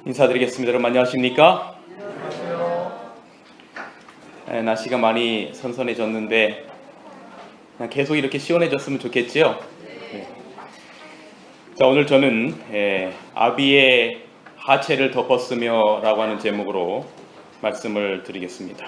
인사드리겠습니다. 여러분 안녕하십니까? 안녕하세요. 날씨가 많이 선선해졌는데 그냥 계속 이렇게 시원해졌으면 좋겠지요? 네. 자, 오늘 저는 아비의 하체를 덮었으며 라고 하는 제목으로 말씀을 드리겠습니다.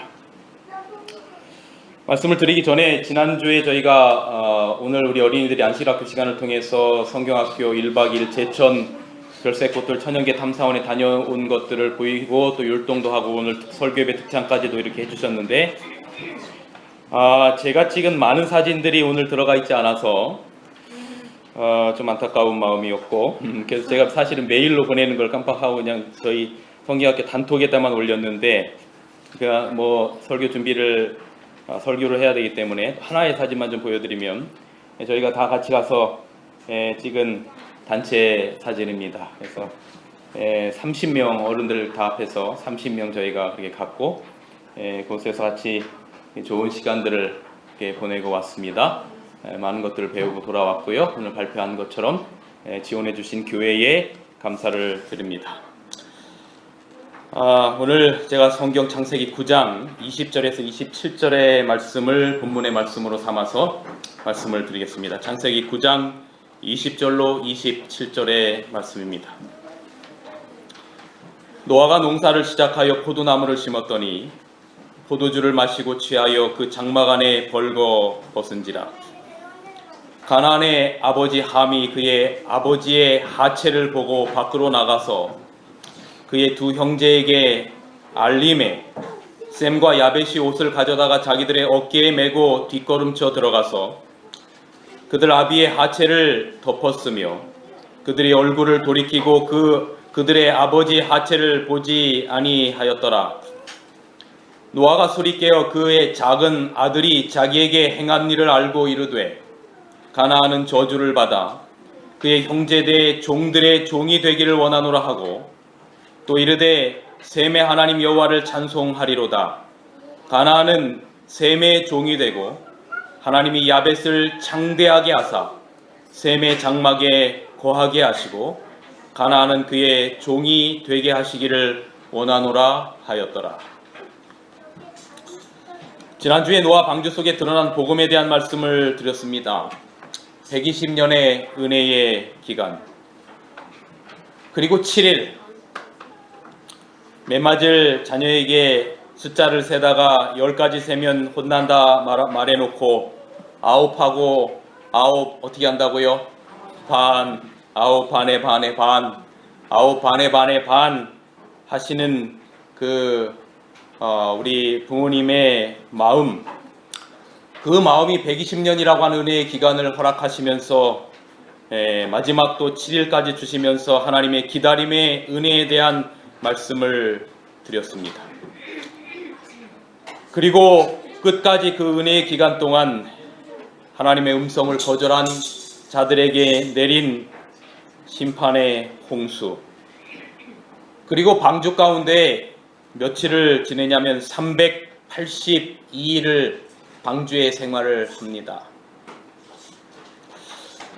말씀을 드리기 전에 지난주에 저희가 오늘 우리 어린이들이 안식학교 시간을 통해서 성경학교 1박 2일 제천 별새꽃들 천연계 탐사원에 다녀온 것들을 보이고 또 율동도 하고 오늘 설교예배 특창까지도 이렇게 해주셨는데 제가 찍은 많은 사진들이 오늘 들어가 있지 않아서 좀 안타까운 마음이었고 그래서 제가 사실은 메일로 보내는 걸 깜빡하고 그냥 저희 성경학교 단톡에다만 올렸는데 그러니까 뭐 설교 준비를 설교를 해야 되기 때문에 하나의 사진만 좀 보여드리면 저희가 다 같이 가서 찍은 단체 사진입니다. 그래서 30명 어른들 다 합해서 30명 저희가 그렇게 갔고 그곳에서 같이 좋은 시간들을 이렇게 보내고 왔습니다. 많은 것들을 배우고 돌아왔고요. 오늘 발표한 것처럼 지원해 주신 교회에 감사를 드립니다. 오늘 제가 성경 창세기 9장 20절에서 27절의 말씀을 본문의 말씀으로 삼아서 말씀을 드리겠습니다. 창세기 9장 20절로 27절의 말씀입니다. 노아가 농사를 시작하여 포도나무를 심었더니 포도주를 마시고 취하여 그 장막 안에 벌거 벗은지라. 가나안의 아버지 함이 그의 아버지의 하체를 보고 밖으로 나가서 그의 두 형제에게 알림해 셈과 야벳이 옷을 가져다가 자기들의 어깨에 메고 뒷걸음쳐 들어가서 그들 아비의 하체를 덮었으며 그들의 얼굴을 돌이키고 그들의 아버지 하체를 보지 아니하였더라. 노아가 소리 깨어 그의 작은 아들이 자기에게 행한 일을 알고 이르되 가나안은 저주를 받아 그의 형제들의 종들의 종이 되기를 원하노라 하고 또 이르되 셈의 하나님 여호와를 찬송하리로다. 가나안은 셈의 종이 되고 하나님이 야벳을 창대하게 하사 셈의 장막에 거하게 하시고 가나안은 그의 종이 되게 하시기를 원하노라 하였더라. 지난주에 노아 방주 속에 드러난 복음에 대한 말씀을 드렸습니다. 120년의 은혜의 기간 그리고 7일 매맞을 자녀에게 숫자를 세다가 10가지 세면 혼난다 말해놓고 9하고 9 어떻게 한다고요? 반, 9 반에 반에 반, 9 반에 반에 반 하시는 우리 부모님의 마음, 그 마음이 120년이라고 하는 은혜의 기간을 허락하시면서 마지막 또 7일까지 주시면서 하나님의 기다림의 은혜에 대한 말씀을 드렸습니다. 그리고 끝까지 그 은혜의 기간 동안 하나님의 음성을 거절한 자들에게 내린 심판의 홍수, 그리고 방주 가운데 며칠을 지내냐면 382일을 방주의 생활을 합니다.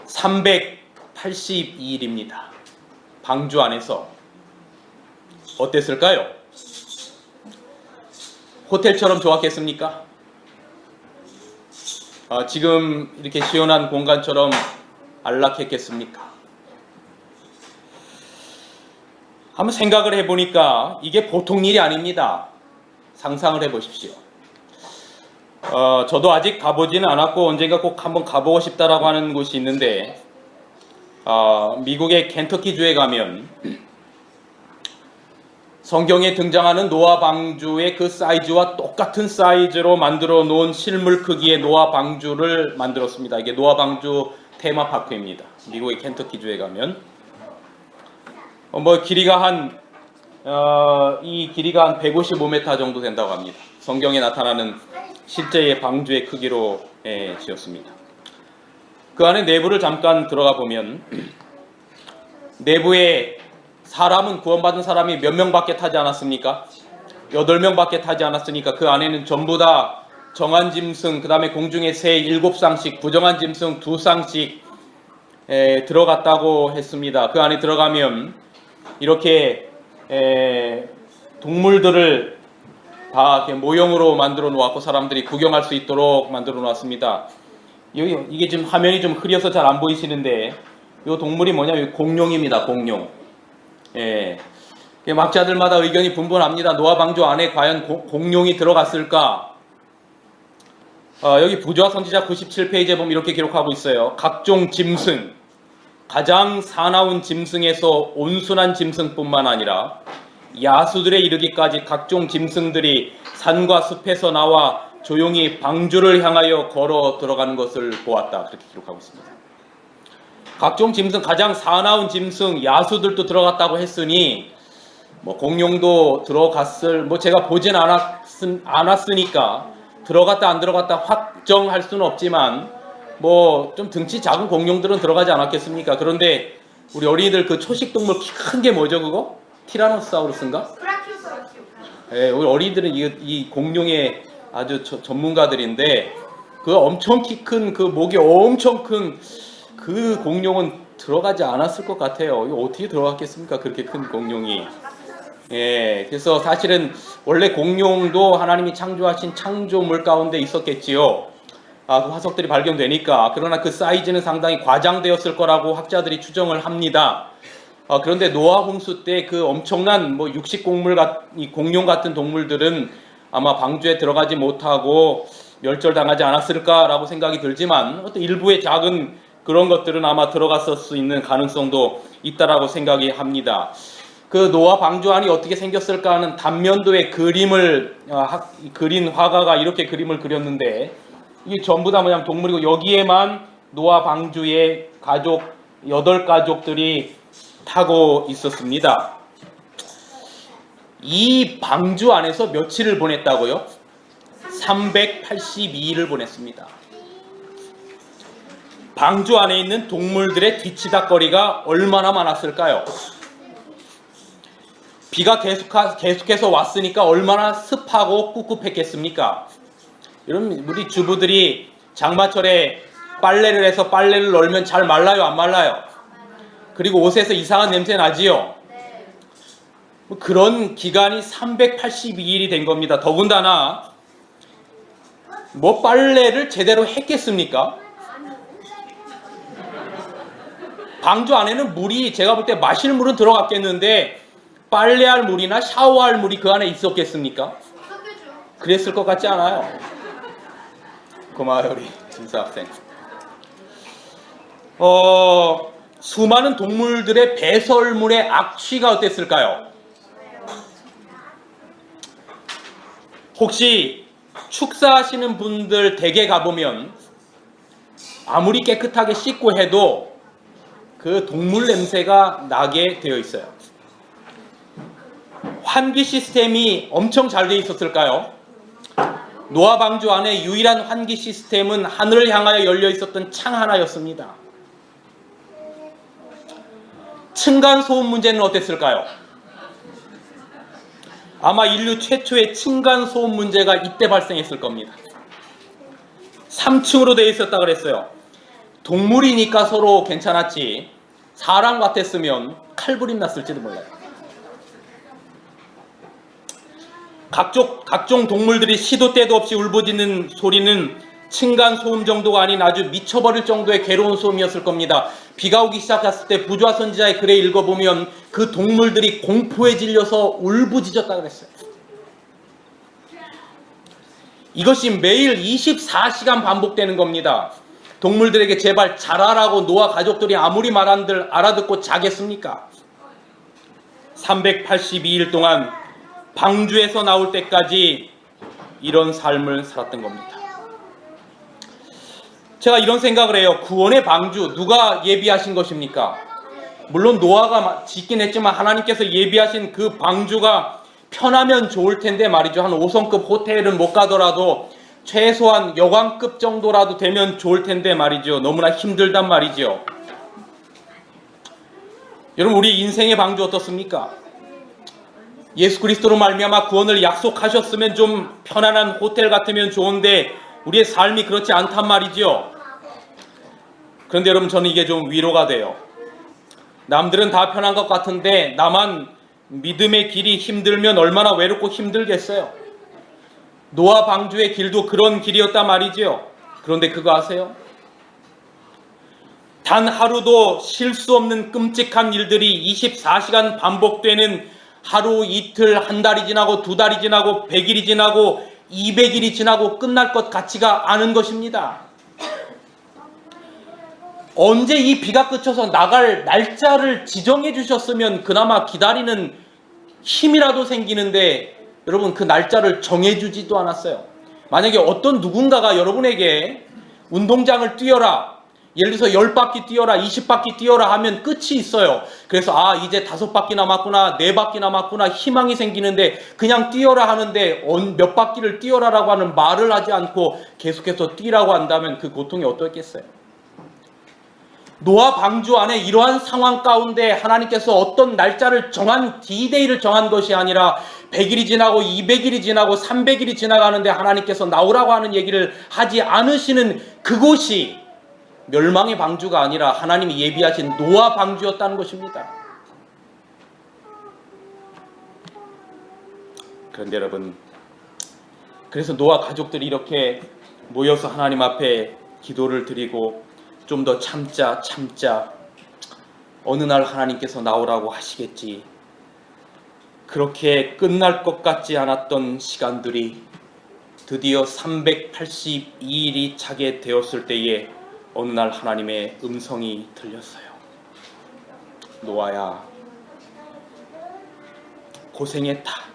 382일입니다. 방주 안에서 어땠을까요? 호텔처럼 좋았겠습니까? 지금 이렇게 시원한 공간처럼 안락했겠습니까? 한번 생각을 해보니까 이게 보통 일이 아닙니다. 상상을 해보십시오. 저도 아직 가보지는 않았고 언젠가 꼭 한번 가보고 싶다라고 하는 곳이 있는데 미국의 켄터키주에 가면 성경에 등장하는 노아 방주의 그 사이즈와 똑같은 사이즈로 만들어 놓은 실물 크기의 노아 방주를 만들었습니다. 이게 노아 방주 테마파크입니다. 미국의 켄터키주에 가면 길이가 이 길이가 한 155m 정도 된다고 합니다. 성경에 나타나는 실제의 방주의 크기로 지었습니다. 그 안에 내부를 잠깐 들어가 보면 내부에 사람은 구원받은 사람이 몇 명밖에 타지 않았습니까? 8명밖에 타지 않았으니까 그 안에는 전부 다 정한 짐승, 그 다음에 공중의 새 7쌍씩, 부정한 짐승 2쌍씩 들어갔다고 했습니다. 그 안에 들어가면 이렇게 동물들을 다 이렇게 모형으로 만들어 놓았고 사람들이 구경할 수 있도록 만들어 놓았습니다. 이게 지금 화면이 좀 흐려서 잘 안 보이시는데 이 동물이 뭐냐면 공룡입니다. 공룡. 학자들마다 의견이 분분합니다. 노아 방주 안에 과연 공룡이 들어갔을까? 여기 부조화 선지자 97페이지에 보면 이렇게 기록하고 있어요. 각종 짐승, 가장 사나운 짐승에서 온순한 짐승뿐만 아니라 야수들에 이르기까지 각종 짐승들이 산과 숲에서 나와 조용히 방주를 향하여 걸어 들어가는 것을 보았다. 그렇게 기록하고 있습니다. 각종 짐승, 가장 사나운 짐승, 야수들도 들어갔다고 했으니 공룡도 들어갔을, 제가 보진 않았으니까 들어갔다 안 들어갔다 확정할 수는 없지만 좀 등치 작은 공룡들은 들어가지 않았겠습니까? 그런데 우리 어린이들 그 초식동물 키 큰 게 뭐죠 그거? 티라노사우루스인가? 우리 어린이들은 이 공룡의 아주 전문가들인데 그 엄청 키 큰 그 목이 엄청 큰 그 공룡은 들어가지 않았을 것 같아요. 이거 어떻게 들어갔겠습니까? 그렇게 큰 공룡이. 그래서 사실은 원래 공룡도 하나님이 창조하신 창조물 가운데 있었겠지요. 그 화석들이 발견되니까. 그러나 그 사이즈는 상당히 과장되었을 거라고 학자들이 추정을 합니다. 그런데 노아 홍수 때 그 엄청난 공룡 같은 동물들은 아마 방주에 들어가지 못하고 멸절당하지 않았을까라고 생각이 들지만 어떤 일부의 작은 그런 것들은 아마 들어갔을 수 있는 가능성도 있다라고 생각이 합니다. 그 노아 방주안이 어떻게 생겼을까 하는 단면도의 그림을 그린 화가가 이렇게 그림을 그렸는데 이게 전부 다 뭐냐면 동물이고 여기에만 노아 방주의 8가족들이 타고 있었습니다. 이 방주 안에서 며칠을 보냈다고요? 382일을 보냈습니다. 방주 안에 있는 동물들의 뒤치다거리가 얼마나 많았을까요? 비가 계속해서 왔으니까 얼마나 습하고 꿉꿉했겠습니까? 여러분, 우리 주부들이 장마철에 빨래를 해서 빨래를 널면 잘 말라요, 안 말라요? 그리고 옷에서 이상한 냄새 나지요? 그런 기간이 382일이 된 겁니다. 더군다나 빨래를 제대로 했겠습니까? 방주 안에는 물이 제가 볼 때 마실 물은 들어갔겠는데 빨래할 물이나 샤워할 물이 그 안에 있었겠습니까? 그랬을 것 같지 않아요? 고마워요 우리 진사 학생. 수많은 동물들의 배설물의 악취가 어땠을까요? 혹시 축사하시는 분들 댁에 가보면 아무리 깨끗하게 씻고 해도 그 동물 냄새가 나게 되어 있어요. 환기 시스템이 엄청 잘 되어 있었을까요? 노아 방주 안에 유일한 환기 시스템은 하늘을 향하여 열려 있었던 창 하나였습니다. 층간소음 문제는 어땠을까요? 아마 인류 최초의 층간소음 문제가 이때 발생했을 겁니다. 3층으로 되어 있었다 그랬어요. 동물이니까 서로 괜찮았지 사람 같았으면 칼부림 났을지도 몰라요. 각종 동물들이 시도 때도 없이 울부짖는 소리는 층간소음 정도가 아닌 아주 미쳐버릴 정도의 괴로운 소음이었을 겁니다. 비가 오기 시작했을 때 부조화 선지자의 글에 읽어보면 그 동물들이 공포에 질려서 울부짖었다 그랬어요. 이것이 매일 24시간 반복되는 겁니다. 동물들에게 제발 자라라고 노아 가족들이 아무리 말한들 알아듣고 자겠습니까? 382일 동안 방주에서 나올 때까지 이런 삶을 살았던 겁니다. 제가 이런 생각을 해요. 구원의 방주 누가 예비하신 것입니까? 물론 노아가 짓긴 했지만 하나님께서 예비하신 그 방주가 편하면 좋을 텐데 말이죠. 한 5성급 호텔은 못 가더라도 최소한 여관급 정도라도 되면 좋을 텐데 말이죠. 너무나 힘들단 말이죠. 여러분 우리 인생의 방주 어떻습니까? 예수 그리스도로 말미암아 구원을 약속하셨으면 좀 편안한 호텔 같으면 좋은데 우리의 삶이 그렇지 않단 말이죠. 그런데 여러분 저는 이게 좀 위로가 돼요. 남들은 다 편한 것 같은데 나만 믿음의 길이 힘들면 얼마나 외롭고 힘들겠어요. 노아 방주의 길도 그런 길이었단 말이지요. 그런데 그거 아세요? 단 하루도 실수 없는 끔찍한 일들이 24시간 반복되는 하루, 이틀, 한 달이 지나고 두 달이 지나고 100일이 지나고 200일이 지나고 끝날 것 같지가 않은 것입니다. 언제 이 비가 그쳐서 나갈 날짜를 지정해 주셨으면 그나마 기다리는 힘이라도 생기는데 여러분 그 날짜를 정해주지도 않았어요. 만약에 어떤 누군가가 여러분에게 운동장을 뛰어라, 예를 들어서 10바퀴 뛰어라, 20바퀴 뛰어라 하면 끝이 있어요. 그래서 이제 5바퀴 남았구나, 4바퀴 남았구나 희망이 생기는데 그냥 뛰어라 하는데 몇 바퀴를 뛰어라라고 하는 말을 하지 않고 계속해서 뛰라고 한다면 그 고통이 어떻겠어요? 노아 방주 안에 이러한 상황 가운데 하나님께서 어떤 날짜를 정한 D-Day를 정한 것이 아니라 100일이 지나고 200일이 지나고 300일이 지나가는데 하나님께서 나오라고 하는 얘기를 하지 않으시는 그곳이 멸망의 방주가 아니라 하나님이 예비하신 노아 방주였다는 것입니다. 그런데 여러분, 그래서 노아 가족들이 이렇게 모여서 하나님 앞에 기도를 드리고 좀 더 참자 어느 날 하나님께서 나오라고 하시겠지. 그렇게 끝날 것 같지 않았던 시간들이 드디어 382일이 차게 되었을 때에 어느 날 하나님의 음성이 들렸어요. 노아야, 고생했다.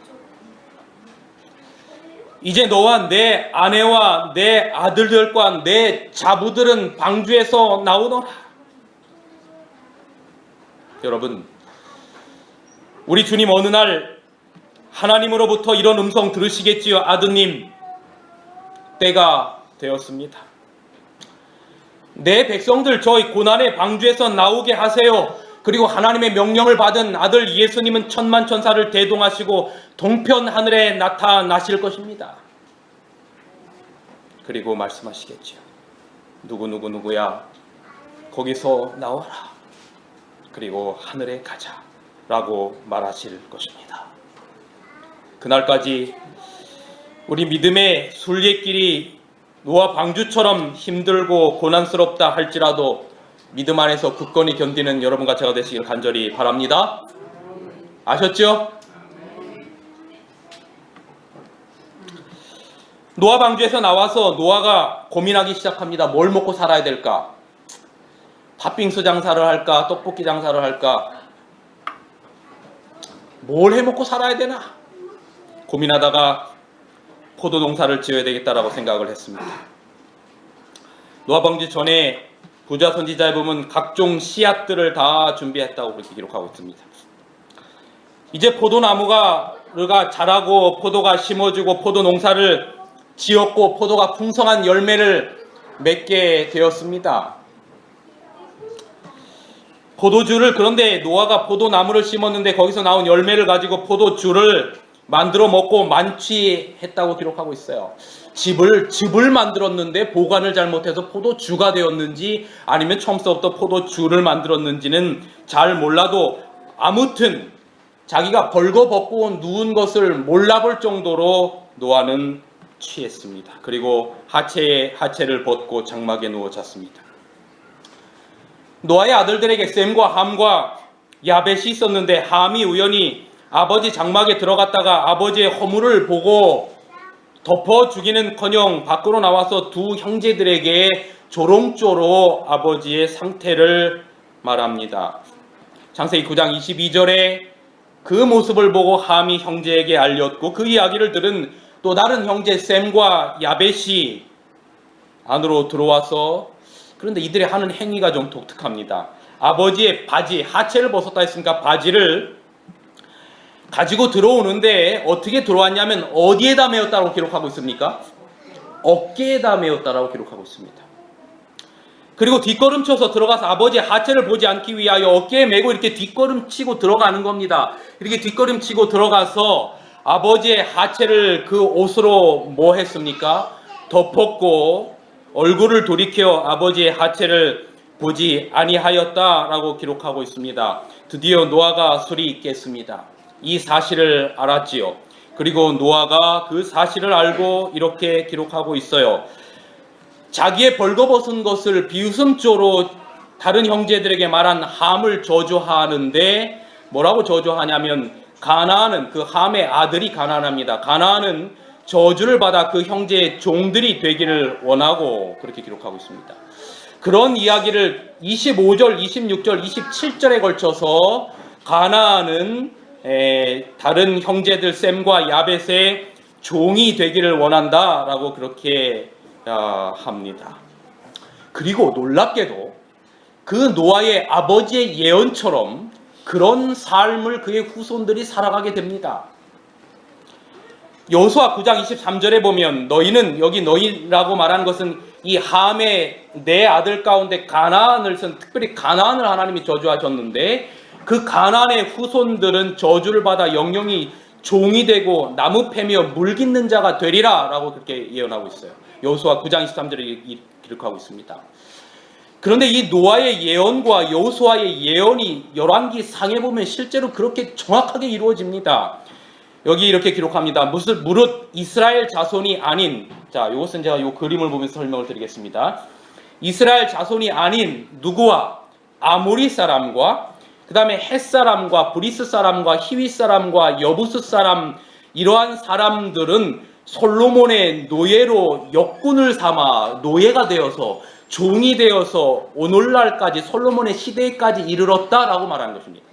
이제 너와 내 아내와 내 아들들과 내 자부들은 방주에서 나오너라. 여러분, 우리 주님 어느 날 하나님으로부터 이런 음성 들으시겠지요. 아드님, 때가 되었습니다. 내 백성들 저희 고난의 방주에서 나오게 하세요. 그리고 하나님의 명령을 받은 아들 예수님은 천만 천사를 대동하시고 동편 하늘에 나타나실 것입니다. 그리고 말씀하시겠죠. 누구야 거기서 나와라. 그리고 하늘에 가자 라고 말하실 것입니다. 그날까지 우리 믿음의 순례길이 노아 방주처럼 힘들고 고난스럽다 할지라도 믿음 안에서 굳건히 견디는 여러분과 제가 되시길 간절히 바랍니다. 아셨죠? 노아 방주에서 나와서 노아가 고민하기 시작합니다. 뭘 먹고 살아야 될까? 팥빙수 장사를 할까? 떡볶이 장사를 할까? 뭘 해먹고 살아야 되나? 고민하다가 포도 농사를 지어야 되겠다라고 생각을 했습니다. 노아 방주 전에 부자 선지자의 보면 각종 씨앗들을 다 준비했다고 그렇게 기록하고 있습니다. 이제 포도나무가 자라고 포도가 심어지고 포도 농사를 지었고 포도가 풍성한 열매를 맺게 되었습니다. 포도주를, 그런데 노아가 포도나무를 심었는데 거기서 나온 열매를 가지고 포도주를 만들어 먹고 만취했다고 기록하고 있어요. 즙을 만들었는데 보관을 잘못해서 포도주가 되었는지 아니면 처음부터 포도주를 만들었는지는 잘 몰라도 아무튼 자기가 벌거벗고 누운 것을 몰라볼 정도로 노아는 취했습니다. 그리고 하체를 벗고 장막에 누워 잤습니다. 노아의 아들들에게 셈과 함과 야벳이 있었는데 함이 우연히 아버지 장막에 들어갔다가 아버지의 허물을 보고 덮어 주기는커녕 밖으로 나와서 두 형제들에게 조롱조로 아버지의 상태를 말합니다. 창세기 9장 22절에 그 모습을 보고 함이 형제에게 알렸고 그 이야기를 들은 또 다른 형제 셈과 야벳이 안으로 들어와서, 그런데 이들이 하는 행위가 좀 독특합니다. 아버지의 바지, 하체를 벗었다 했으니까 바지를 가지고 들어오는데 어떻게 들어왔냐면 어디에다 메었다고 기록하고 있습니까? 어깨에다 메었다라고 기록하고 있습니다. 그리고 뒷걸음쳐서 들어가서 아버지의 하체를 보지 않기 위하여 어깨에 메고 이렇게 뒷걸음치고 들어가는 겁니다. 이렇게 뒷걸음치고 들어가서 아버지의 하체를 그 옷으로 뭐 했습니까? 덮었고 얼굴을 돌이켜 아버지의 하체를 보지 아니하였다라고 기록하고 있습니다. 드디어 노아가 술이 깼습니다. 이 사실을 알았지요. 그리고 노아가 그 사실을 알고 이렇게 기록하고 있어요. 자기의 벌거벗은 것을 비웃음조로 다른 형제들에게 말한 함을 저주하는데 뭐라고 저주하냐면 가나안은, 그 함의 아들이 가나안입니다. 가나안은 저주를 받아 그 형제의 종들이 되기를 원하고 그렇게 기록하고 있습니다. 그런 이야기를 25절, 26절, 27절에 걸쳐서 가나안은 다른 형제들 셈과 야벳의 종이 되기를 원한다라고 그렇게 합니다. 그리고 놀랍게도 그 노아의 아버지의 예언처럼 그런 삶을 그의 후손들이 살아가게 됩니다. 여호수아 9장 23절에 보면 너희는, 여기 너희라고 말한 것은 이 함의 네 아들 가운데 가나안을 특별히 가나안을 하나님이 저주하셨는데 그 가나안의 후손들은 저주를 받아 영영이 종이 되고 나무 패며 물 깃는 자가 되리라 라고 그렇게 예언하고 있어요. 여호수아 9장 23절에 기록하고 있습니다. 그런데 이 노아의 예언과 여호수아의 예언이 열왕기 상에 보면 실제로 그렇게 정확하게 이루어집니다. 여기 이렇게 기록합니다. 무릇 이스라엘 자손이 아닌, 자, 이것은 제가 이 그림을 보면서 설명을 드리겠습니다. 이스라엘 자손이 아닌 누구와 아모리 사람과 그 다음에 헷 사람과 브리스 사람과 히위 사람과 여부스 사람, 이러한 사람들은 솔로몬의 노예로 역군을 삼아 노예가 되어서 종이 되어서 오늘날까지 솔로몬의 시대까지 이르렀다라고 말하는 것입니다.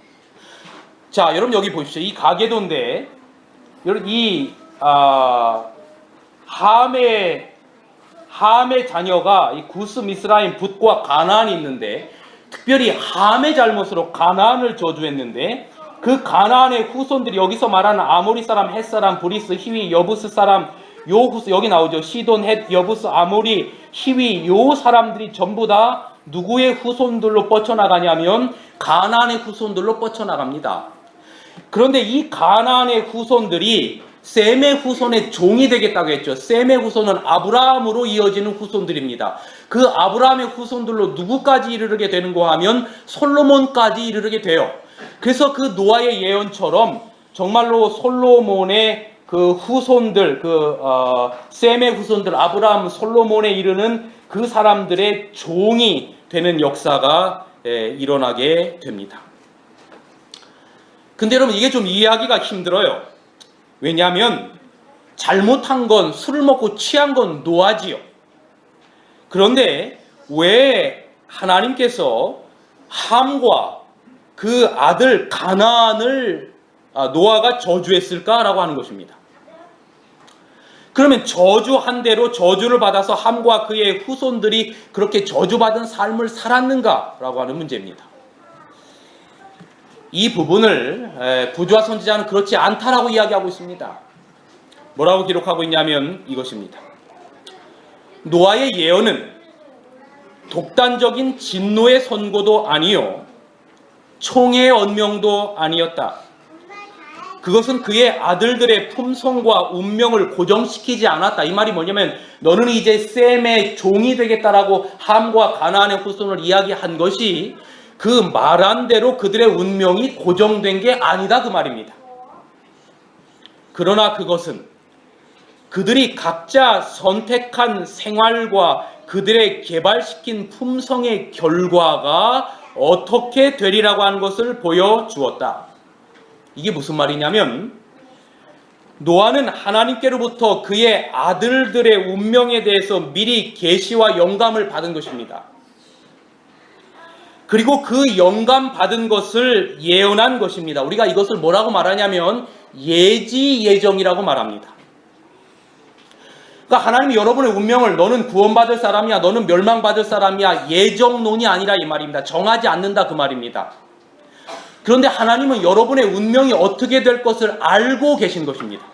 자, 여러분 여기 보십시오. 이 가계도인데 여러분 이 함의 자녀가 이 구스, 미스라임, 붓과 가나안이 있는데 특별히 함의 잘못으로 가나안을 저주했는데 그 가나안의 후손들이 여기서 말하는 아모리 사람, 헷 사람, 브리스, 히위, 여부스 사람, 요후스, 여기 나오죠. 시돈, 헷, 여부스, 아모리, 히위, 요 사람들이 전부 다 누구의 후손들로 뻗쳐나가냐면 가나안의 후손들로 뻗쳐나갑니다. 그런데 이 가나안의 후손들이 셈의 후손의 종이 되겠다고 했죠. 셈의 후손은 아브라함으로 이어지는 후손들입니다. 그 아브라함의 후손들로 누구까지 이르게 되는가 하면 솔로몬까지 이르게 돼요. 그래서 그 노아의 예언처럼 정말로 솔로몬의 그 후손들, 셈의 후손들, 아브라함, 솔로몬에 이르는 그 사람들의 종이 되는 역사가 일어나게 됩니다. 근데 여러분 이게 좀 이해하기가 힘들어요. 왜냐하면 잘못한 건, 술을 먹고 취한 건 노아지요. 그런데 왜 하나님께서 함과 그 아들 가나안을 노아가 저주했을까라고 하는 것입니다. 그러면 저주한 대로 저주를 받아서 함과 그의 후손들이 그렇게 저주받은 삶을 살았는가라고 하는 문제입니다. 이 부분을 부조화 선지자는 그렇지 않다라고 이야기하고 있습니다. 뭐라고 기록하고 있냐면 이것입니다. 노아의 예언은 독단적인 진노의 선고도 아니요 총의 언명도 아니었다. 그것은 그의 아들들의 품성과 운명을 고정시키지 않았다. 이 말이 뭐냐면 너는 이제 셈의 종이 되겠다라고 함과 가나안의 후손을 이야기한 것이 그 말한 대로 그들의 운명이 고정된 게 아니다 그 말입니다. 그러나 그것은 그들이 각자 선택한 생활과 그들의 개발시킨 품성의 결과가 어떻게 되리라고 하는 것을 보여주었다. 이게 무슨 말이냐면 노아는 하나님께로부터 그의 아들들의 운명에 대해서 미리 계시와 영감을 받은 것입니다. 그리고 그 영감 받은 것을 예언한 것입니다. 우리가 이것을 뭐라고 말하냐면 예지 예정이라고 말합니다. 그러니까 하나님이 여러분의 운명을 너는 구원받을 사람이야, 너는 멸망받을 사람이야, 예정론이 아니라 이 말입니다. 정하지 않는다 그 말입니다. 그런데 하나님은 여러분의 운명이 어떻게 될 것을 알고 계신 것입니다.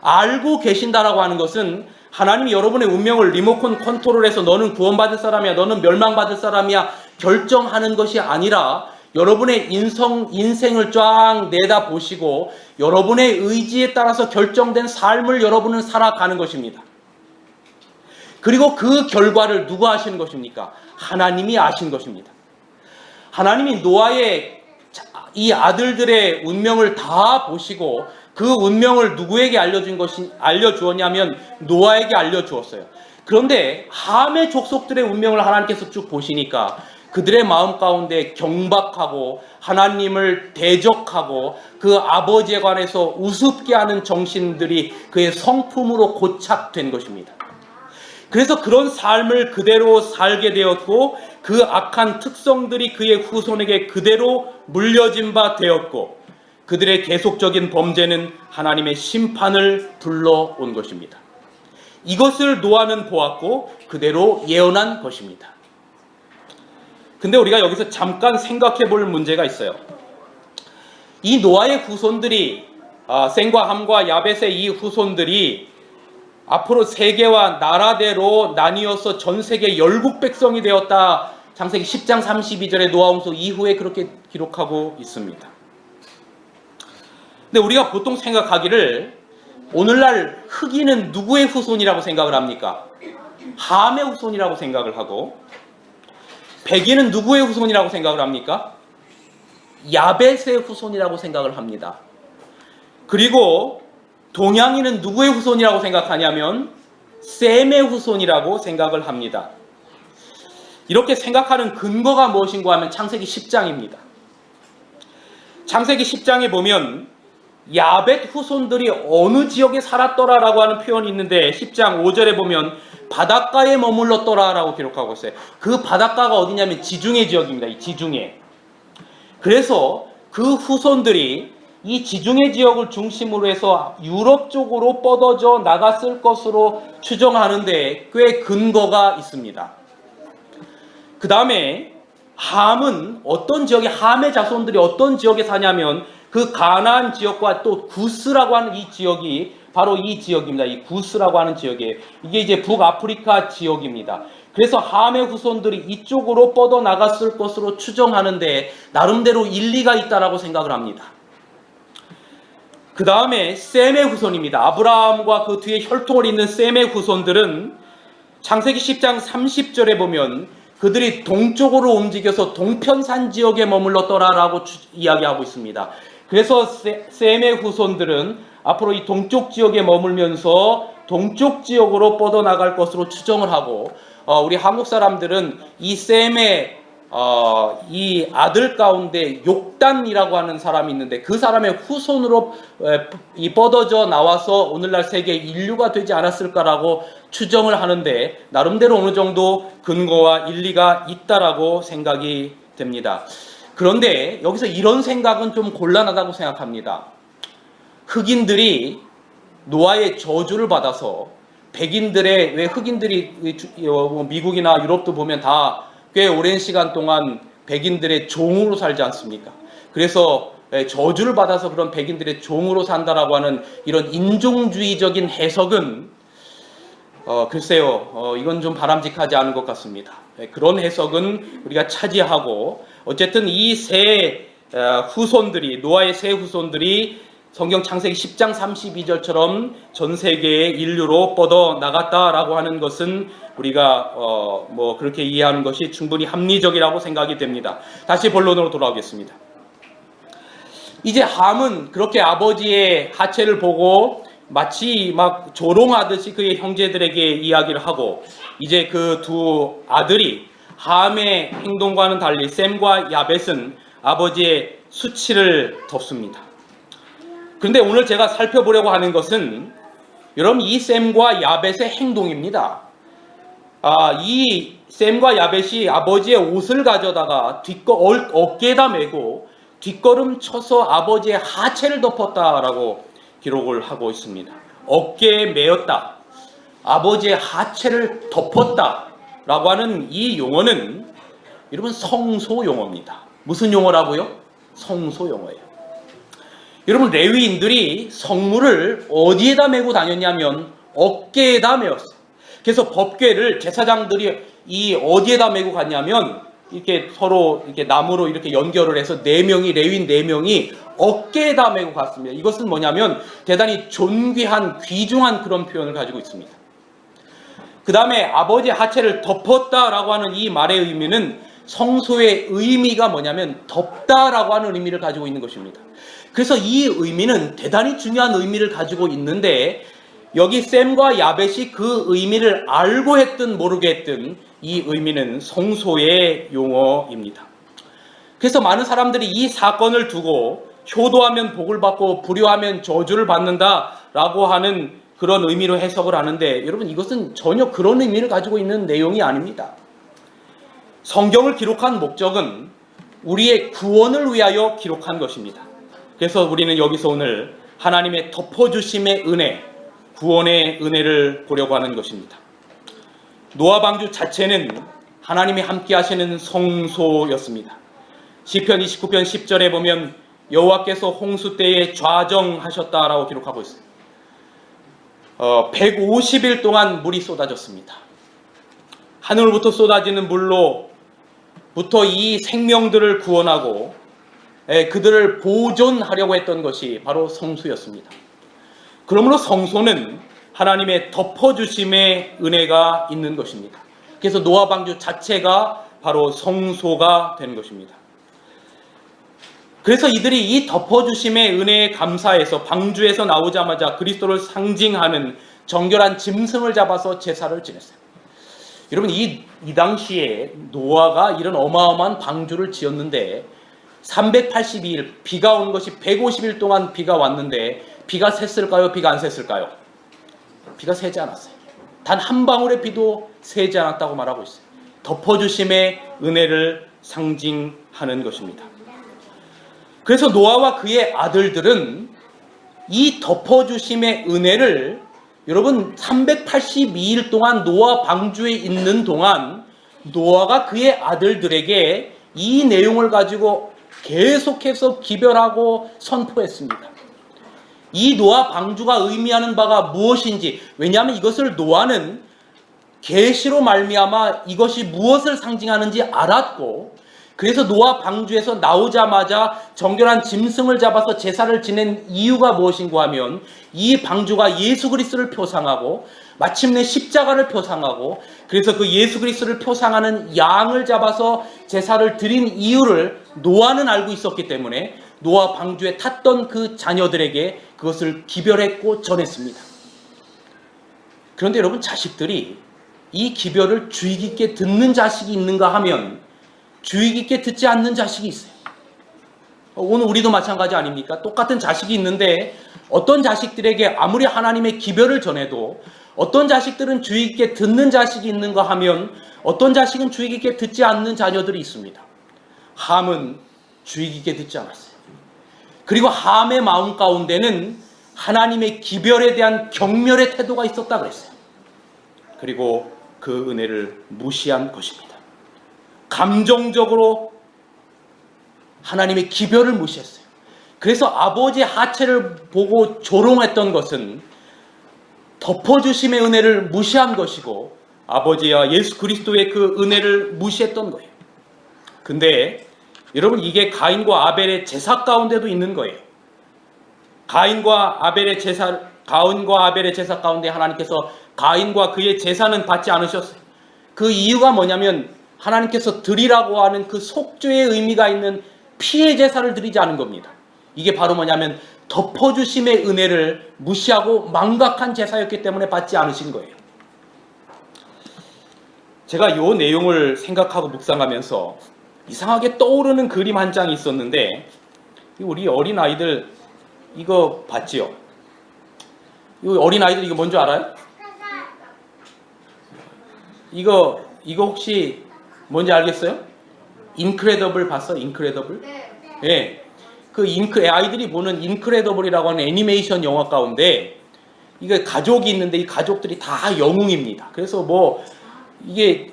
알고 계신다라고 하는 것은 하나님이 여러분의 운명을 리모컨 컨트롤해서 너는 구원받을 사람이야, 너는 멸망받을 사람이야 결정하는 것이 아니라 여러분의 인생을 쫙 내다보시고 여러분의 의지에 따라서 결정된 삶을 여러분은 살아가는 것입니다. 그리고 그 결과를 누가 아시는 것입니까? 하나님이 아신 것입니다. 하나님이 노아의 이 아들들의 운명을 다 보시고 그 운명을 누구에게 알려주었냐면 노아에게 알려주었어요. 그런데 함의 족속들의 운명을 하나님께서 쭉 보시니까 그들의 마음 가운데 경박하고 하나님을 대적하고 그 아버지에 관해서 우습게 하는 정신들이 그의 성품으로 고착된 것입니다. 그래서 그런 삶을 그대로 살게 되었고 그 악한 특성들이 그의 후손에게 그대로 물려진 바 되었고 그들의 계속적인 범죄는 하나님의 심판을 불러온 것입니다. 이것을 노아는 보았고 그대로 예언한 것입니다. 근데 우리가 여기서 잠깐 생각해 볼 문제가 있어요. 이 노아의 후손들이 셈과 함과 야벳의 이 후손들이 앞으로 세계와 나라대로 나뉘어서 전 세계 열국 백성이 되었다. 창세기 10장 32절에 노아홍수 이후에 그렇게 기록하고 있습니다. 근데 우리가 보통 생각하기를 오늘날 흑인은 누구의 후손이라고 생각을 합니까? 함의 후손이라고 생각을 하고, 백인은 누구의 후손이라고 생각을 합니까? 야벳의 후손이라고 생각을 합니다. 그리고 동양인은 누구의 후손이라고 생각하냐면 셈의 후손이라고 생각을 합니다. 이렇게 생각하는 근거가 무엇인가 하면 창세기 10장입니다. 창세기 10장에 보면 야벳 후손들이 어느 지역에 살았더라라고 하는 표현이 있는데 10장 5절에 보면 바닷가에 머물렀더라라고 기록하고 있어요. 그 바닷가가 어디냐면 지중해 지역입니다. 이 지중해. 그래서 그 후손들이 이 지중해 지역을 중심으로 해서 유럽 쪽으로 뻗어져 나갔을 것으로 추정하는데 꽤 근거가 있습니다. 그 다음에 함은 어떤 지역에, 함의 자손들이 어떤 지역에 사냐면 그 가나안 지역과 또 구스라고 하는 이 지역이 바로 이 지역입니다. 이 구스라고 하는 지역이에요. 이게 이제 북아프리카 지역입니다. 그래서 함의 후손들이 이쪽으로 뻗어나갔을 것으로 추정하는데 나름대로 일리가 있다라고 생각을 합니다. 그 다음에 셈의 후손입니다. 아브라함과 그 뒤에 혈통을 잇는 셈의 후손들은 창세기 10장 30절에 보면 그들이 동쪽으로 움직여서 동편산 지역에 머물렀더라라고 이야기하고 있습니다. 그래서 셈의 후손들은 앞으로 이 동쪽 지역에 머물면서 동쪽 지역으로 뻗어나갈 것으로 추정을 하고 우리 한국 사람들은 이 셈의 이 아들 가운데 욕단이라고 하는 사람이 있는데 그 사람의 후손으로 뻗어져 나와서 오늘날 세계 인류가 되지 않았을까라고 추정을 하는데 나름대로 어느 정도 근거와 일리가 있다라고 생각이 됩니다. 그런데 여기서 이런 생각은 좀 곤란하다고 생각합니다. 흑인들이 노아의 저주를 받아서 백인들의, 왜 흑인들이 미국이나 유럽도 보면 다 꽤 오랜 시간 동안 백인들의 종으로 살지 않습니까? 그래서 저주를 받아서 그런 백인들의 종으로 산다라고 하는 이런 인종주의적인 해석은 글쎄요, 이건 좀 바람직하지 않은 것 같습니다. 그런 해석은 우리가 차지하고 어쨌든 이 세 후손들이, 노아의 세 후손들이 성경 창세기 10장 32절처럼 전 세계의 인류로 뻗어 나갔다라고 하는 것은 우리가 그렇게 이해하는 것이 충분히 합리적이라고 생각이 됩니다. 다시 본론으로 돌아오겠습니다. 이제 함은 그렇게 아버지의 하체를 보고 마치 막 조롱하듯이 그의 형제들에게 이야기를 하고 이제 그 두 아들이 함의 행동과는 달리 셈과 야벳은 아버지의 수치를 덮습니다. 그런데 오늘 제가 살펴보려고 하는 것은 여러분 이 셈과 야벳의 행동입니다. 이 셈과 야벳이 아버지의 옷을 가져다가 어깨에다 메고 뒷걸음 쳐서 아버지의 하체를 덮었다라고 기록을 하고 있습니다. 어깨에 메었다, 아버지의 하체를 덮었다라고 하는 이 용어는 여러분 성소 용어입니다. 무슨 용어라고요? 성소 용어예요. 여러분 레위인들이 성물을 어디에다 메고 다녔냐면 어깨에다 메었어요. 그래서 법궤를 제사장들이 이 어디에다 메고 갔냐면 이렇게 서로 이렇게 나무로 이렇게 연결을 해서 레위인 4명이 어깨에다 메고 갔습니다. 이것은 뭐냐면 대단히 존귀한 귀중한 그런 표현을 가지고 있습니다. 그 다음에 아버지의 하체를 덮었다라고 하는 이 말의 의미는 성소의 의미가 뭐냐면 덮다라고 하는 의미를 가지고 있는 것입니다. 그래서 이 의미는 대단히 중요한 의미를 가지고 있는데 여기 셈과 야벳이 그 의미를 알고 했든 모르게 했든 이 의미는 성소의 용어입니다. 그래서 많은 사람들이 이 사건을 두고 효도하면 복을 받고 불효하면 저주를 받는다라고 하는 그런 의미로 해석을 하는데 여러분 이것은 전혀 그런 의미를 가지고 있는 내용이 아닙니다. 성경을 기록한 목적은 우리의 구원을 위하여 기록한 것입니다. 그래서 우리는 여기서 오늘 하나님의 덮어주심의 은혜, 구원의 은혜를 보려고 하는 것입니다. 노아 방주 자체는 하나님이 함께 하시는 성소였습니다. 시편 29편 10절에 보면 여호와께서 홍수 때에 좌정하셨다라고 기록하고 있어요. 150일 동안 물이 쏟아졌습니다. 하늘부터 쏟아지는 물로부터 이 생명들을 구원하고 그들을 보존하려고 했던 것이 바로 성소였습니다. 그러므로 성소는 하나님의 덮어주심의 은혜가 있는 것입니다. 그래서 노아 방주 자체가 바로 성소가 되는 것입니다. 그래서 이들이 이 덮어주심의 은혜에 감사해서 방주에서 나오자마자 그리스도를 상징하는 정결한 짐승을 잡아서 제사를 지냈어요. 여러분 이 당시에 노아가 이런 어마어마한 방주를 지었는데 382일 비가 온 것이 150일 동안 비가 왔는데 비가 샜을까요? 비가 안 샜을까요? 비가 새지 않았어요. 단 한 방울의 비도 새지 않았다고 말하고 있어요. 덮어주심의 은혜를 상징하는 것입니다. 그래서 노아와 그의 아들들은 이 덮어주심의 은혜를 여러분 382일 동안 노아 방주에 있는 동안 노아가 그의 아들들에게 이 내용을 가지고 계속해서 기별하고 선포했습니다. 이 노아 방주가 의미하는 바가 무엇인지, 왜냐하면 이것을 노아는 계시로 말미암아 이것이 무엇을 상징하는지 알았고, 그래서 노아 방주에서 나오자마자 정결한 짐승을 잡아서 제사를 지낸 이유가 무엇인가 하면 이 방주가 예수 그리스도를 표상하고 마침내 십자가를 표상하고, 그래서 그 예수 그리스도를 표상하는 양을 잡아서 제사를 드린 이유를 노아는 알고 있었기 때문에 노아 방주에 탔던 그 자녀들에게 그것을 기별했고 전했습니다. 그런데 여러분 자식들이 이 기별을 주의 깊게 듣는 자식이 있는가 하면 주의 깊게 듣지 않는 자식이 있어요. 오늘 우리도 마찬가지 아닙니까? 똑같은 자식이 있는데 어떤 자식들에게 아무리 하나님의 기별을 전해도 어떤 자식들은 주의 깊게 듣는 자식이 있는가 하면 어떤 자식은 주의 깊게 듣지 않는 자녀들이 있습니다. 함은 주의 깊게 듣지 않았어요. 그리고 함의 마음 가운데는 하나님의 기별에 대한 경멸의 태도가 있었다 그랬어요. 그리고 그 은혜를 무시한 것입니다. 감정적으로 하나님의 기별을 무시했어요. 그래서 아버지의 하체를 보고 조롱했던 것은 덮어주심의 은혜를 무시한 것이고 아버지와 예수 그리스도의 그 은혜를 무시했던 거예요. 근데 여러분 이게 가인과 아벨의 제사 가운데도 있는 거예요. 가인과 아벨의 제사 가운데 하나님께서 가인과 그의 제사는 받지 않으셨어요. 그 이유가 뭐냐면 하나님께서 드리라고 하는 그 속죄의 의미가 있는 피의 제사를 드리지 않은 겁니다. 이게 바로 뭐냐면 덮어주심의 은혜를 무시하고 망각한 제사였기 때문에 받지 않으신 거예요. 제가 이 내용을 생각하고 묵상하면서 이상하게 떠오르는 그림 한 장이 있었는데, 우리 어린아이들 이거 봤지요? 이 어린아이들 이거 뭔지 알아요? 이거 혹시 뭔지 알겠어요? 인크레더블 봤어? 인크레더블? 네. 그 아이들이 보는 인크레더블이라고 하는 애니메이션 영화 가운데 이게 가족이 있는데 이 가족들이 다 영웅입니다. 그래서 뭐 이게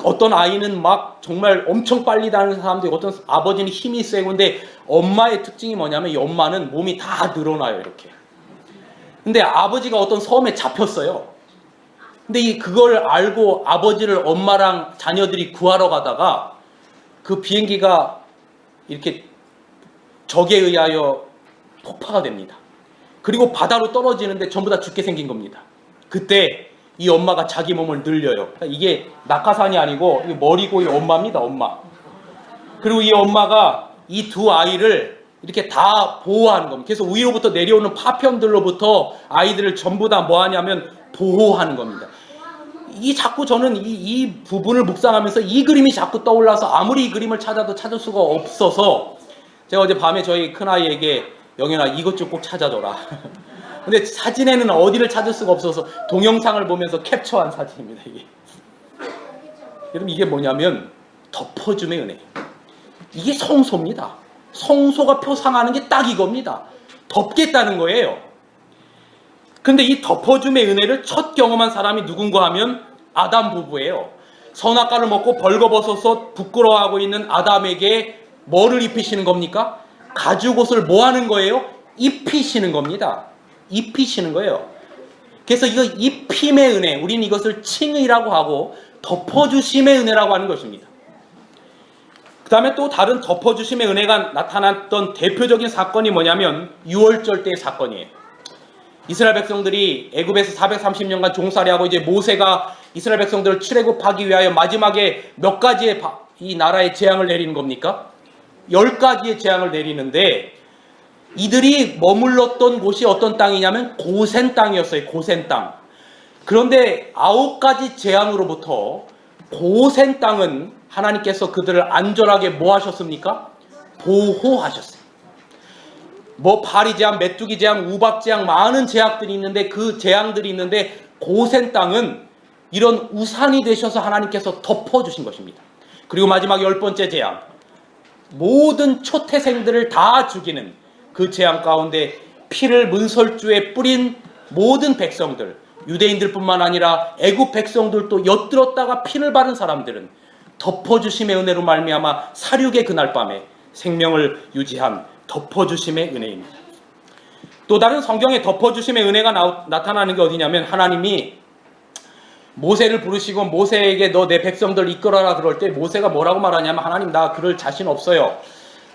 어떤 아이는 막 정말 엄청 빨리 다니는 사람도 있고 어떤 아버지는 힘이 세고, 근데 엄마의 특징이 뭐냐면 이 엄마는 몸이 다 늘어나요 이렇게. 근데 아버지가 어떤 섬에 잡혔어요. 근데 그걸 알고 아버지를 엄마랑 자녀들이 구하러 가다가 그 비행기가 이렇게 적에 의하여 폭파가 됩니다. 그리고 바다로 떨어지는데 전부 다 죽게 생긴 겁니다. 그때 이 엄마가 자기 몸을 늘려요. 그러니까 이게 낙하산이 아니고 이게 머리고 이 엄마입니다. 엄마. 그리고 이 엄마가 이 두 아이를 이렇게 다 보호하는 겁니다. 그래서 위로부터 내려오는 파편들로부터 아이들을 전부 다 뭐 하냐면 보호하는 겁니다. 이 자꾸 저는 이 부분을 묵상하면서 이 그림이 자꾸 떠올라서 아무리 이 그림을 찾아도 찾을 수가 없어서 제가 어제 밤에 저희 큰아이에게 영현아 이것 좀 꼭 찾아줘라. 근데 사진에는 어디를 찾을 수가 없어서 동영상을 보면서 캡처한 사진입니다. 이게. 여러분 이게 뭐냐면 덮어줌의 은혜. 이게 성소입니다. 성소가 표상하는 게 딱 이겁니다. 덮겠다는 거예요. 근데 이 덮어줌의 은혜를 첫 경험한 사람이 누군가 하면 아담 부부예요. 선악과를 먹고 벌거벗어서 부끄러워하고 있는 아담에게 뭐를 입히시는 겁니까? 가죽옷을 뭐 하는 거예요? 입히시는 겁니다. 입히시는 거예요. 그래서 이거 입힘의 은혜, 우리는 이것을 칭의라고 하고 덮어주심의 은혜라고 하는 것입니다. 그 다음에 또 다른 덮어주심의 은혜가 나타났던 대표적인 사건이 뭐냐면 유월절 때의 사건이에요. 이스라엘 백성들이 애굽에서 430년간 종살이하고 이제 모세가 이스라엘 백성들을 출애굽하기 위하여 마지막에 몇 가지의 이 나라의 재앙을 내리는 겁니까? 10가지의 재앙을 내리는데 이들이 머물렀던 곳이 어떤 땅이냐면 고센 땅이었어요. 고센 땅. 그런데 9가지 재앙으로부터 고센 땅은 하나님께서 그들을 안전하게 뭐 하셨습니까? 보호하셨어요. 뭐 파리 재앙, 메뚜기 재앙, 우박 재앙 많은 재앙들이 있는데 그 재앙들이 있는데 고센 땅은 이런 우산이 되셔서 하나님께서 덮어주신 것입니다. 그리고 마지막 10번째 재앙, 모든 초태생들을 다 죽이는 그 재앙 가운데 피를 문설주에 뿌린 모든 백성들, 유대인들뿐만 아니라 애굽 백성들도 엿들었다가 피를 바른 사람들은 덮어주심의 은혜로 말미암아 사륙의 그날 밤에 생명을 유지한 덮어주심의 은혜입니다. 또 다른 성경에 덮어주심의 은혜가 나타나는 게 어디냐면 하나님이 모세를 부르시고 모세에게 너 내 백성들 이끌어라 그럴 때 모세가 뭐라고 말하냐면 하나님 나 그럴 자신 없어요.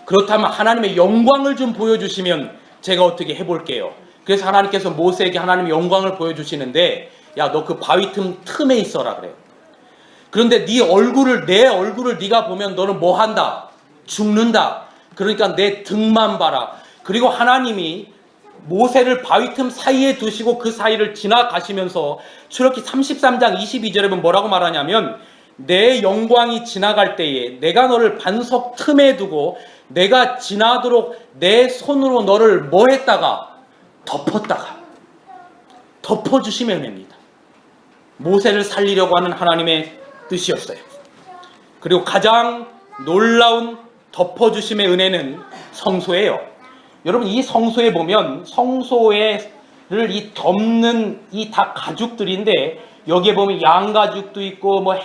그렇다면 하나님의 영광을 좀 보여주시면 제가 어떻게 해볼게요. 그래서 하나님께서 모세에게 하나님의 영광을 보여주시는데 야 너 그 바위 틈에 있어라 그래요. 그런데 내 얼굴을 네가 보면 너는 뭐 한다? 죽는다. 그러니까 내 등만 봐라. 그리고 하나님이 모세를 바위 틈 사이에 두시고 그 사이를 지나가시면서 출애굽기 33장 22절에 보면 뭐라고 말하냐면 내 영광이 지나갈 때에 내가 너를 반석 틈에 두고 내가 지나도록 내 손으로 너를 뭐 했다가 덮었다가 덮어주심의 은혜입니다. 모세를 살리려고 하는 하나님의 뜻이었어요. 그리고 가장 놀라운 덮어주심의 은혜는 성소예요. 여러분 이 성소에 보면 성소를 이 덮는 이 다 가죽들인데 여기에 보면 양 가죽도 있고 뭐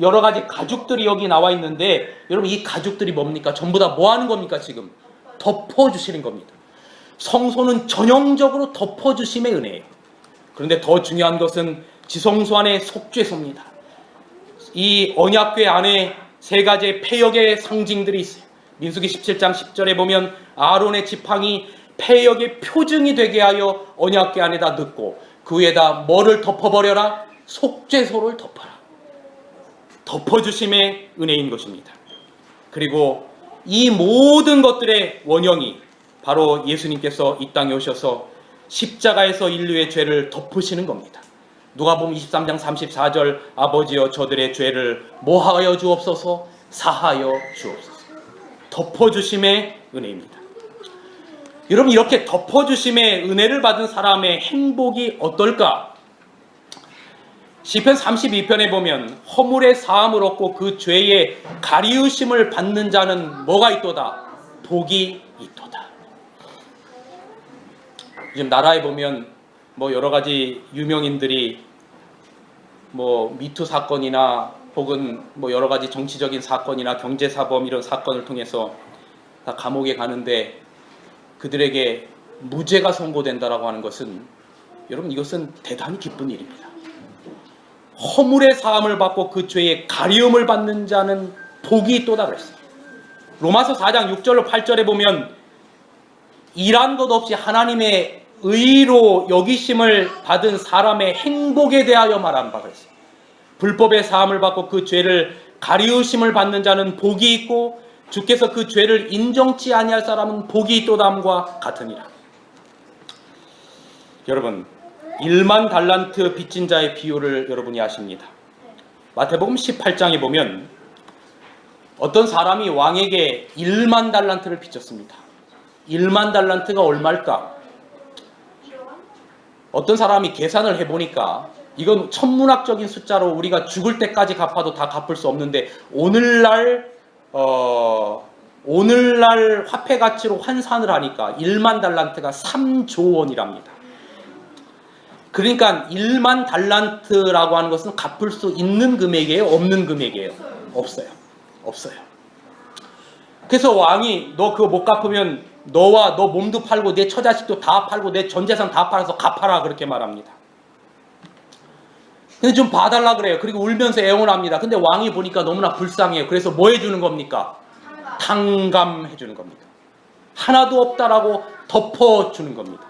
여러 가지 가죽들이 여기 나와 있는데 여러분 이 가죽들이 뭡니까? 전부 다 뭐 하는 겁니까? 지금 덮어주시는 겁니다. 성소는 전형적으로 덮어주심의 은혜예요. 그런데 더 중요한 것은 지성소 안에 속죄소입니다. 이 언약궤 안에 3가지의 패역의 상징들이 있어요. 민수기 17장 10절에 보면 아론의 지팡이 패역의 표징이 되게 하여 언약궤 안에다 넣고 그 위에다 뭐를 덮어버려라? 속죄소를 덮어라. 덮어주심의 은혜인 것입니다. 그리고 이 모든 것들의 원형이 바로 예수님께서 이 땅에 오셔서 십자가에서 인류의 죄를 덮으시는 겁니다. 누가복음 23장 34절 아버지여 저들의 죄를 모하여 주옵소서 사하여 주옵소서. 덮어주심의 은혜입니다. 여러분 이렇게 덮어주심의 은혜를 받은 사람의 행복이 어떨까? 시편 32편에 보면 허물의 사함을 얻고 그 죄의 가리우심을 받는 자는 뭐가 있도다? 복이 있도다. 요즘 나라에 보면 뭐 여러 가지 유명인들이 뭐 미투 사건이나 혹은 뭐 여러 가지 정치적인 사건이나 경제사범 이런 사건을 통해서 다 감옥에 가는데 그들에게 무죄가 선고된다라고 하는 것은 여러분 이것은 대단히 기쁜 일입니다. 허물의 사함을 받고 그 죄의 가리움을 받는 자는 복이 있도다 그랬어요. 로마서 4장 6절로 8절에 보면 일한 것 없이 하나님의 의로 여기심을 받은 사람의 행복에 대하여 말한 바가 있어요. 불법의 사함을 받고 그 죄를 가리우심을 받는 자는 복이 있고 주께서 그 죄를 인정치 아니할 사람은 복이 있도다함과 같으니라. 여러분, 1만 달란트 빚진 자의 비유를 여러분이 아십니다. 마태복음 18장에 보면 어떤 사람이 왕에게 1만 달란트를 빚졌습니다. 1만 달란트가 얼마일까? 어떤 사람이 계산을 해보니까 이건 천문학적인 숫자로 우리가 죽을 때까지 갚아도 다 갚을 수 없는데 오늘날 화폐 가치로 환산을 하니까 1만 달란트가 3조 원이랍니다. 그러니까 1만 달란트라고 하는 것은 갚을 수 있는 금액이에요? 없는 금액이에요? 없어요. 그래서 왕이 너 그거 못 갚으면 너와 너 몸도 팔고 내 처자식도 다 팔고 내 전 재산 다 팔아서 갚아라 그렇게 말합니다. 근데 좀 봐달라 그래요. 그리고 울면서 애원합니다. 근데 왕이 보니까 너무나 불쌍해요. 그래서 뭐 해주는 겁니까? 탕감해주는 겁니다. 하나도 없다라고 덮어주는 겁니다.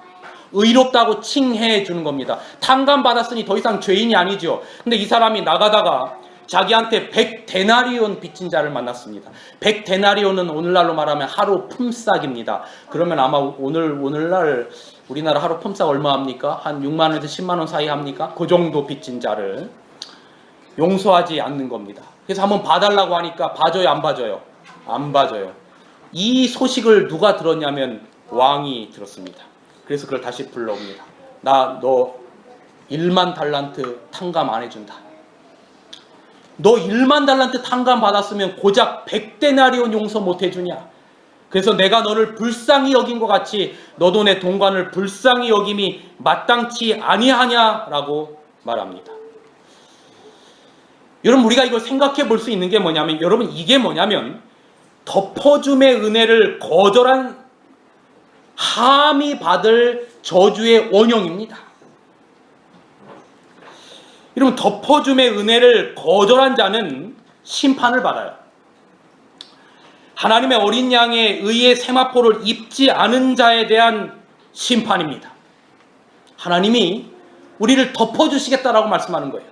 의롭다고 칭해주는 겁니다. 탕감 받았으니 더 이상 죄인이 아니죠. 근데 이 사람이 나가다가 자기한테 100데나리온 빚진 자를 만났습니다. 100데나리온은 오늘날로 말하면 하루 품삯입니다. 그러면 아마 오늘날 우리나라 하루 품삯 얼마 합니까? 한 6만 원에서 10만 원 사이 합니까? 그 정도 빚진 자를 용서하지 않는 겁니다. 그래서 한번 봐달라고 하니까 봐줘요, 안 봐줘요? 안 봐줘요. 이 소식을 누가 들었냐면 왕이 들었습니다. 그래서 그걸 다시 불러옵니다. 너 1만 달란트 탕감 안 해준다. 너 1만 달란트 탕감 받았으면 고작 100데나리온 용서 못 해주냐? 그래서 내가 너를 불쌍히 여긴 것 같이 너도 내 동관을 불쌍히 여김이 마땅치 아니하냐라고 말합니다. 여러분, 우리가 이걸 생각해 볼 수 있는 게 뭐냐면, 여러분, 이게 뭐냐면 덮어줌의 은혜를 거절한 함이 받을 저주의 원형입니다. 여러분, 덮어줌의 은혜를 거절한 자는 심판을 받아요. 하나님의 어린 양의 의의 세마포를 입지 않은 자에 대한 심판입니다. 하나님이 우리를 덮어주시겠다라고 말씀하는 거예요.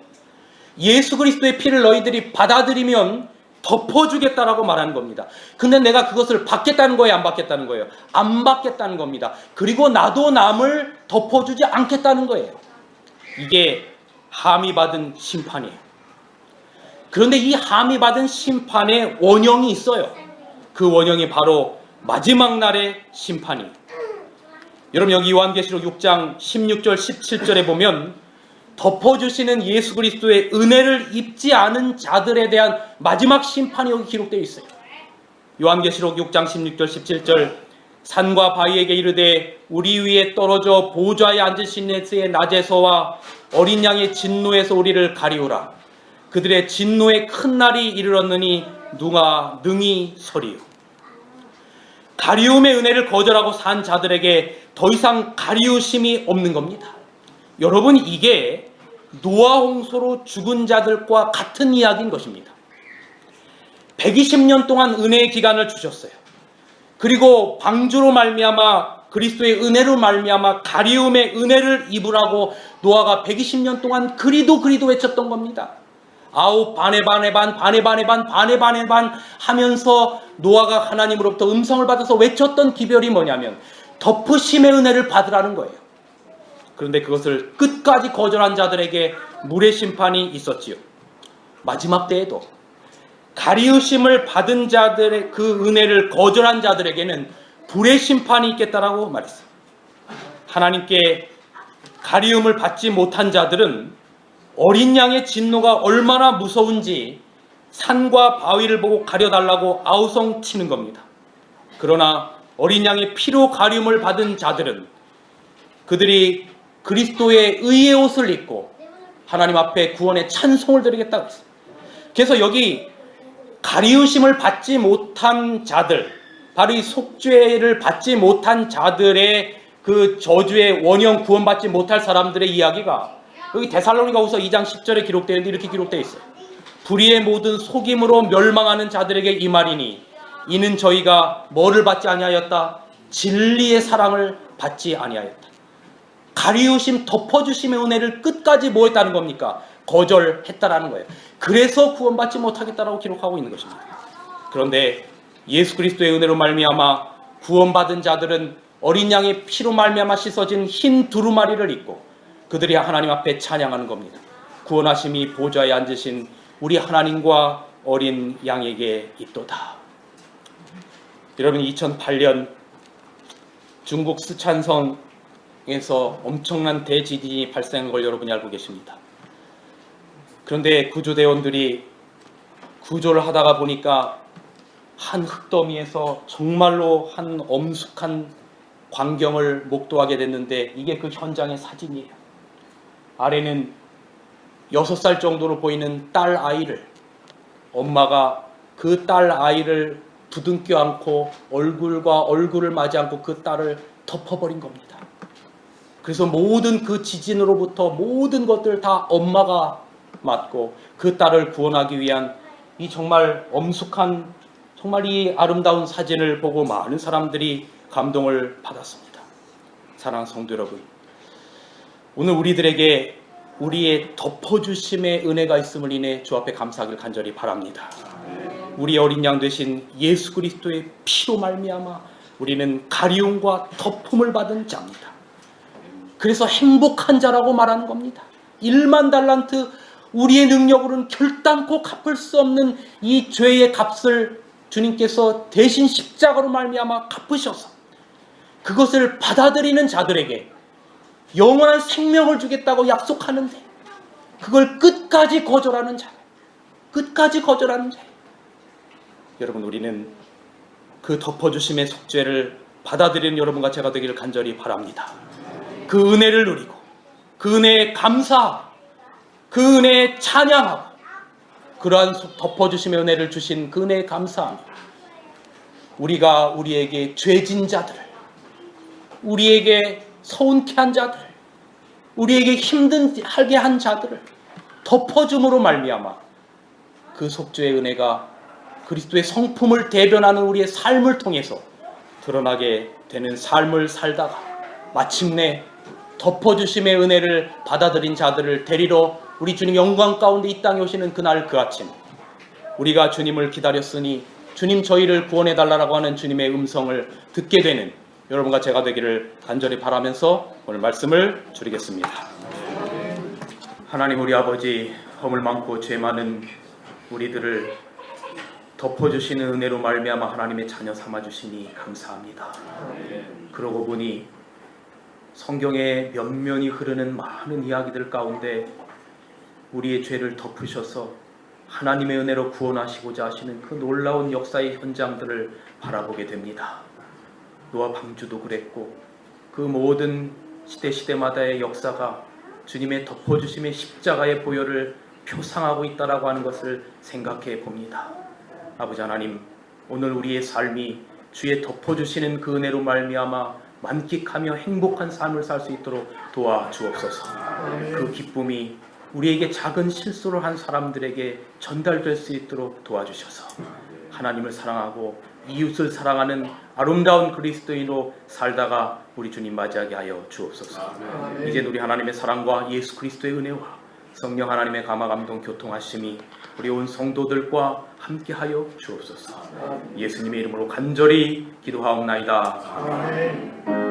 예수 그리스도의 피를 너희들이 받아들이면 덮어주겠다라고 말하는 겁니다. 근데 내가 그것을 받겠다는 거예요, 안 받겠다는 거예요? 안 받겠다는 겁니다. 그리고 나도 남을 덮어주지 않겠다는 거예요. 이게 함이 받은 심판이에요. 그런데 이 함이 받은 심판의 원형이 있어요. 그 원형이 바로 마지막 날의 심판이에요. 여러분, 여기 요한계시록 6장 16절 17절에 보면 덮어주시는 예수 그리스도의 은혜를 입지 않은 자들에 대한 마지막 심판이 여기 기록되어 있어요. 요한계시록 6장 16절 17절 산과 바위에게 이르되 우리 위에 떨어져 보좌에 앉으신 예수의 낮에서와 어린 양의 진노에서 우리를 가리우라. 그들의 진노의 큰 날이 이르렀느니 누가 능히 서리요. 가리움의 은혜를 거절하고 산 자들에게 더 이상 가리우심이 없는 겁니다. 여러분, 이게 노아 홍수로 죽은 자들과 같은 이야기인 것입니다. 120년 동안 은혜의 기간을 주셨어요. 그리고 방주로 말미암아 그리스도의 은혜로 말미암아 가리움의 은혜를 입으라고 노아가 120년 동안 그리도 외쳤던 겁니다. 아우 반에 반 하면서 노아가 하나님으로부터 음성을 받아서 외쳤던 기별이 뭐냐면 덮으심의 은혜를 받으라는 거예요. 그런데 그것을 끝까지 거절한 자들에게 물의 심판이 있었지요. 마지막 때에도 가리우심을 받은 자들의 그 은혜를 거절한 자들에게는 불의 심판이 있겠다라고 말했어요. 하나님께 가리움을 받지 못한 자들은 어린 양의 진노가 얼마나 무서운지 산과 바위를 보고 가려달라고 아우성 치는 겁니다. 그러나 어린 양의 피로 가리움을 받은 자들은 그들이 그리스도의 의의 옷을 입고 하나님 앞에 구원의 찬송을 드리겠다고 했어요. 그래서 여기 가리우심을 받지 못한 자들, 바로 이 속죄를 받지 못한 자들의 그 저주의 원형 구원받지 못할 사람들의 이야기가 여기 데살로니가후서 2장 10절에 기록되어 있는데 이렇게 기록되어 있어요. 불의의 모든 속임으로 멸망하는 자들에게 이 말이니 이는 저희가 뭐를 받지 아니하였다? 진리의 사랑을 받지 아니하였다. 가리우심, 덮어주심의 은혜를 끝까지 뭐 했다는 겁니까? 거절했다라는 거예요. 그래서 구원받지 못하겠다라고 기록하고 있는 것입니다. 그런데 예수 그리스도의 은혜로 말미암아 구원받은 자들은 어린 양의 피로 말미암아 씻어진 흰 두루마리를 입고 그들이 하나님 앞에 찬양하는 겁니다. 구원하심이 보좌에 앉으신 우리 하나님과 어린 양에게 있도다. 여러분, 2008년 중국 스촨성에서 엄청난 대지진이 발생한 걸 여러분이 알고 계십니다. 그런데 구조대원들이 구조를 하다가 보니까 한 흙더미에서 정말로 한 엄숙한 광경을 목도하게 됐는데, 이게 그 현장의 사진이에요. 아래는 6살 정도로 보이는 딸 아이를, 엄마가 그 딸 아이를 부둥켜 안고 얼굴과 얼굴을 맞이 않고 그 딸을 덮어버린 겁니다. 그래서 모든 그 지진으로부터 모든 것들 다 엄마가 맡고 그 딸을 구원하기 위한 이 정말 엄숙한, 정말 이 아름다운 사진을 보고 많은 사람들이 감동을 받았습니다. 사랑하는 성도 여러분, 오늘 우리들에게 우리의 덮어주심의 은혜가 있음을 인해 주 앞에 감사하길 간절히 바랍니다. 우리 어린 양 되신 예수 그리스도의 피로 말미암아 우리는 가리움과 덮음을 받은 자입니다. 그래서 행복한 자라고 말하는 겁니다. 1만 달란트, 우리의 능력으로는 결단코 갚을 수 없는 이 죄의 값을 주님께서 대신 십자가로 말미암아 갚으셔서 그것을 받아들이는 자들에게 영원한 생명을 주겠다고 약속하는데, 그걸 끝까지 거절하는 자, 끝까지 거절하는 자. 여러분, 우리는 그 덮어주심의 속죄를 받아들이는 여러분과 제가 되기를 간절히 바랍니다. 그 은혜를 누리고 그 은혜에 감사하고 그 은혜에 찬양하고 그러한 덮어주심의 은혜를 주신 그 은혜에 감사하며 우리가 우리에게 죄진 자들을, 우리에게 서운케 한 자들, 우리에게 힘들게 한 자들을 덮어줌으로 말미암아 그 속죄의 은혜가 그리스도의 성품을 대변하는 우리의 삶을 통해서 드러나게 되는 삶을 살다가 마침내 덮어주심의 은혜를 받아들인 자들을 데리러 우리 주님 영광 가운데 이 땅에 오시는 그날 그 아침, 우리가 주님을 기다렸으니 주님 저희를 구원해달라고 하는 주님의 음성을 듣게 되는 여러분과 제가 되기를 간절히 바라면서 오늘 말씀을 줄이겠습니다. 하나님 우리 아버지, 허물 많고 죄 많은 우리들을 덮어주시는 은혜로 말미암아 하나님의 자녀 삼아주시니 감사합니다. 그러고 보니 성경에 면면이 흐르는 많은 이야기들 가운데 우리의 죄를 덮으셔서 하나님의 은혜로 구원하시고자 하시는 그 놀라운 역사의 현장들을 바라보게 됩니다. 노아 방주도 그랬고 그 모든 시대마다의 역사가 주님의 덮어주심의 십자가의 보혈을 표상하고 있다라고 하는 것을 생각해 봅니다. 아버지 하나님, 오늘 우리의 삶이 주의 덮어주시는 그 은혜로 말미암아 만끽하며 행복한 삶을 살 수 있도록 도와주옵소서. 그 기쁨이 우리에게 작은 실수를 한 사람들에게 전달될 수 있도록 도와주셔서 하나님을 사랑하고 이웃을 사랑하는 아름다운 그리스도인으로 살다가 우리 주님 맞이하게 하여 주옵소서. 이제 우리 하나님의 사랑과 예수 그리스도의 은혜와 성령 하나님의 감화 감동 교통하심이 우리 온 성도들과 함께하여 주옵소서. 예수님의 이름으로 간절히 기도하옵나이다. 아멘.